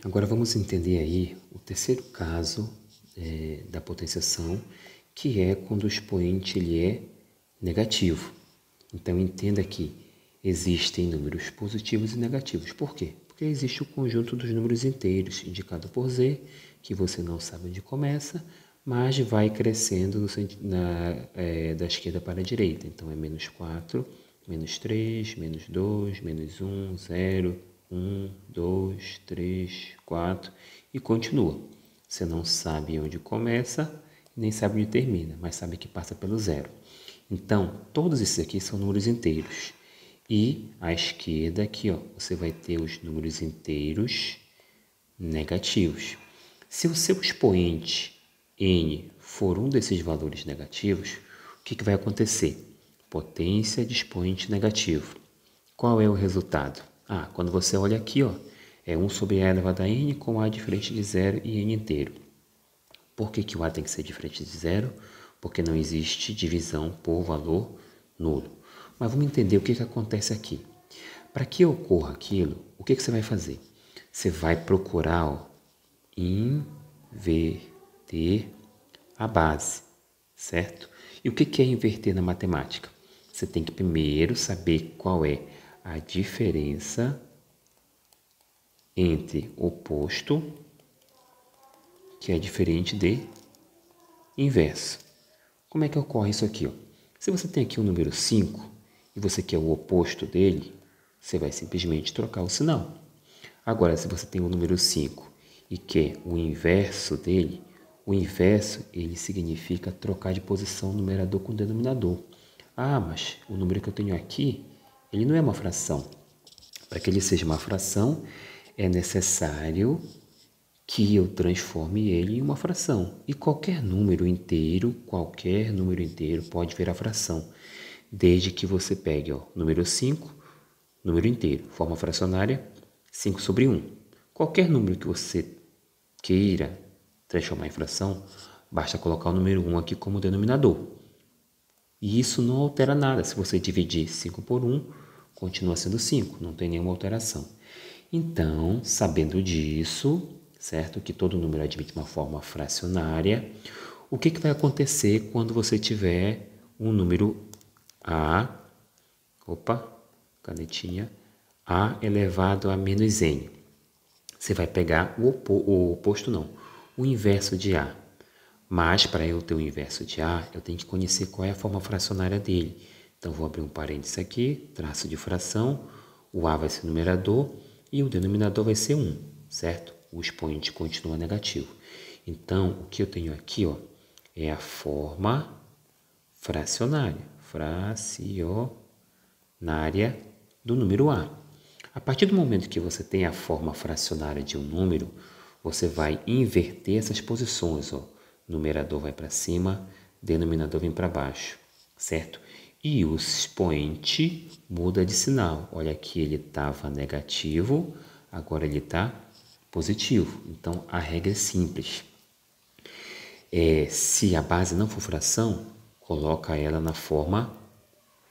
agora vamos entender aí o terceiro caso da potenciação, que é quando o expoente ele é negativo. Então entenda que existem números positivos e negativos. Por quê? Porque existe o conjunto dos números inteiros, indicado por Z, que você não sabe onde começa, mas vai crescendo da esquerda para a direita. Então é menos 4, menos 3, menos 2, menos 1, 0, 1, 2, 3, 4 e continua. Você não sabe onde começa, nem sabe onde termina, mas sabe que passa pelo zero. Então, todos esses aqui são números inteiros. E à esquerda aqui, ó, você vai ter os números inteiros negativos. Se o seu expoente n for um desses valores negativos, o que vai acontecer? Potência de expoente negativo. Qual é o resultado? Quando você olha aqui, ó, é 1 sobre a elevado a n com a diferente de zero e n inteiro. Por que o a tem que ser diferente de zero? Porque não existe divisão por valor nulo. Mas vamos entender o que acontece aqui. Para que ocorra aquilo, o que você vai fazer? Você vai procurar inverter a base, certo? E o que é inverter na matemática? Você tem que primeiro saber qual é a diferença entre oposto, que é diferente de inverso. Como é que ocorre isso aqui? Ó? Se você tem aqui o número 5 e você quer o oposto dele, você vai simplesmente trocar o sinal. Agora, se você tem o número 5 e quer o inverso dele, o inverso ele significa trocar de posição o numerador com o denominador. Mas o número que eu tenho aqui, ele não é uma fração. Para que ele seja uma fração, é necessário que eu transforme ele em uma fração. E qualquer número inteiro pode virar fração, desde que você pegue o número 5, número inteiro, forma fracionária, 5 sobre 1. Qualquer número que você queira transformar em fração, basta colocar o número 1 aqui como denominador. E isso não altera nada. Se você dividir 5 por 1, continua sendo 5, não tem nenhuma alteração. Então, sabendo disso, certo? Que todo número admite uma forma fracionária. O que vai acontecer quando você tiver um número a, canetinha, a elevado a menos n? Você vai pegar o inverso de a. Mas para eu ter o inverso de a, eu tenho que conhecer qual é a forma fracionária dele. Então, vou abrir um parênteses aqui, traço de fração, o a vai ser o numerador e o denominador vai ser 1, certo? O expoente continua negativo. Então, o que eu tenho aqui, ó, é a forma fracionária do número a. A partir do momento que você tem a forma fracionária de um número, você vai inverter essas posições, ó. Numerador vai para cima, denominador vem para baixo, certo? E o expoente muda de sinal. Olha aqui, ele estava negativo, agora ele está positivo. Então, a regra é simples. Se a base não for fração, coloca ela na forma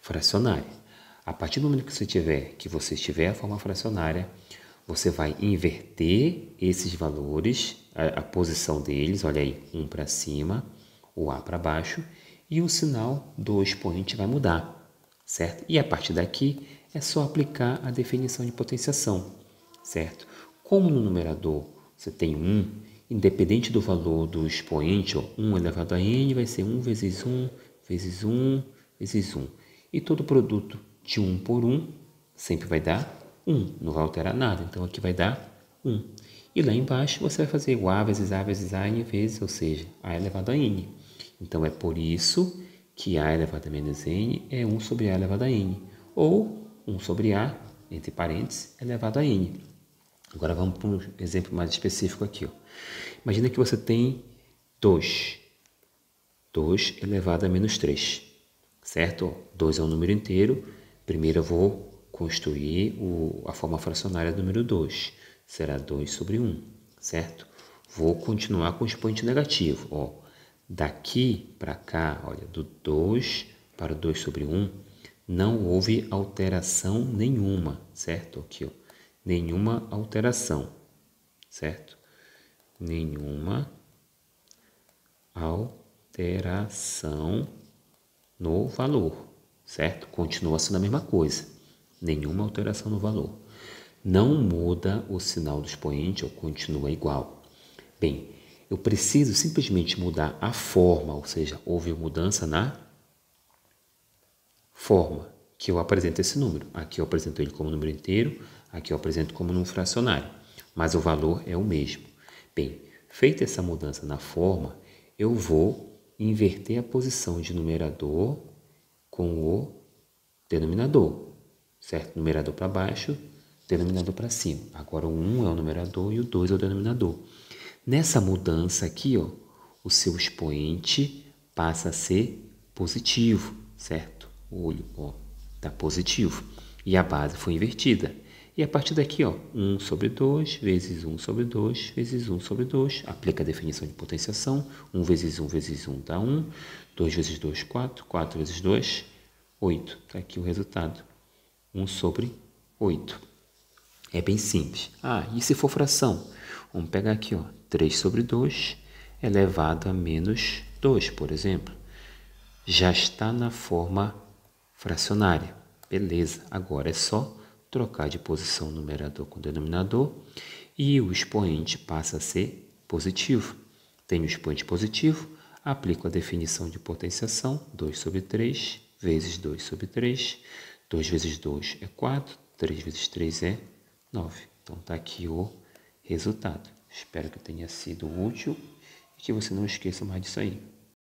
fracionária. A partir do momento que você tiver a forma fracionária, você vai inverter esses valores, a posição deles, olha aí, 1 para cima, o a para baixo, e o sinal do expoente vai mudar, certo? E a partir daqui é só aplicar a definição de potenciação, certo? Como no numerador você tem 1, independente do valor do expoente, 1 elevado a n vai ser 1 vezes 1 vezes 1 vezes 1. E todo produto de 1 por 1 sempre vai dar 1, não vai alterar nada, então aqui vai dar 1. E lá embaixo você vai fazer o a vezes a vezes a n vezes, ou seja, a elevado a n. Então é por isso que a elevado a menos n é 1 sobre a elevado a n, ou 1 sobre a, entre parênteses, elevado a n. Agora vamos para um exemplo mais específico aqui. Ó. Imagina que você tem 2 elevado a menos 3, certo? 2 é um número inteiro. Primeiro eu vou construir a forma fracionária do número 2. Será 2 sobre 1, certo? Vou continuar com o expoente negativo. Ó. Daqui para cá, olha, do 2 para o 2 sobre 1, não houve alteração nenhuma, certo? Aqui, ó, nenhuma alteração. certo? Nenhuma alteração no valor, certo? Continua sendo a mesma coisa. Nenhuma alteração no valor. Não muda o sinal do expoente ou continua igual. Bem, eu preciso simplesmente mudar a forma, ou seja, houve mudança na forma que eu apresento esse número. Aqui eu apresento ele como número inteiro, aqui eu apresento como número fracionário, mas o valor é o mesmo. Bem, feita essa mudança na forma, eu vou inverter a posição de numerador com o denominador, certo? Numerador para baixo, denominador para cima. Agora o 1 é o numerador e o 2 é o denominador. Nessa mudança aqui, ó, o seu expoente passa a ser positivo, certo? O olho, ó, está positivo. E a base foi invertida. E a partir daqui, ó, 1 sobre 2 vezes 1 sobre 2 vezes 1 sobre 2. Aplica a definição de potenciação. 1 vezes 1 vezes 1 dá 1. 2 vezes 2, 4. 4 vezes 2, 8. Está aqui o resultado. 1 sobre 8. É bem simples. Ah, e se for fração? Vamos pegar aqui, ó, 3 sobre 2 elevado a menos 2, por exemplo. Já está na forma fracionária. Beleza, agora é só trocar de posição o numerador com o denominador e o expoente passa a ser positivo. Tenho o expoente positivo, aplico a definição de potenciação, 2 sobre 3 vezes 2 sobre 3. 2 vezes 2 é 4, 3 vezes 3 é 9. Então, está aqui o resultado. Espero que tenha sido útil e que você não esqueça mais disso aí.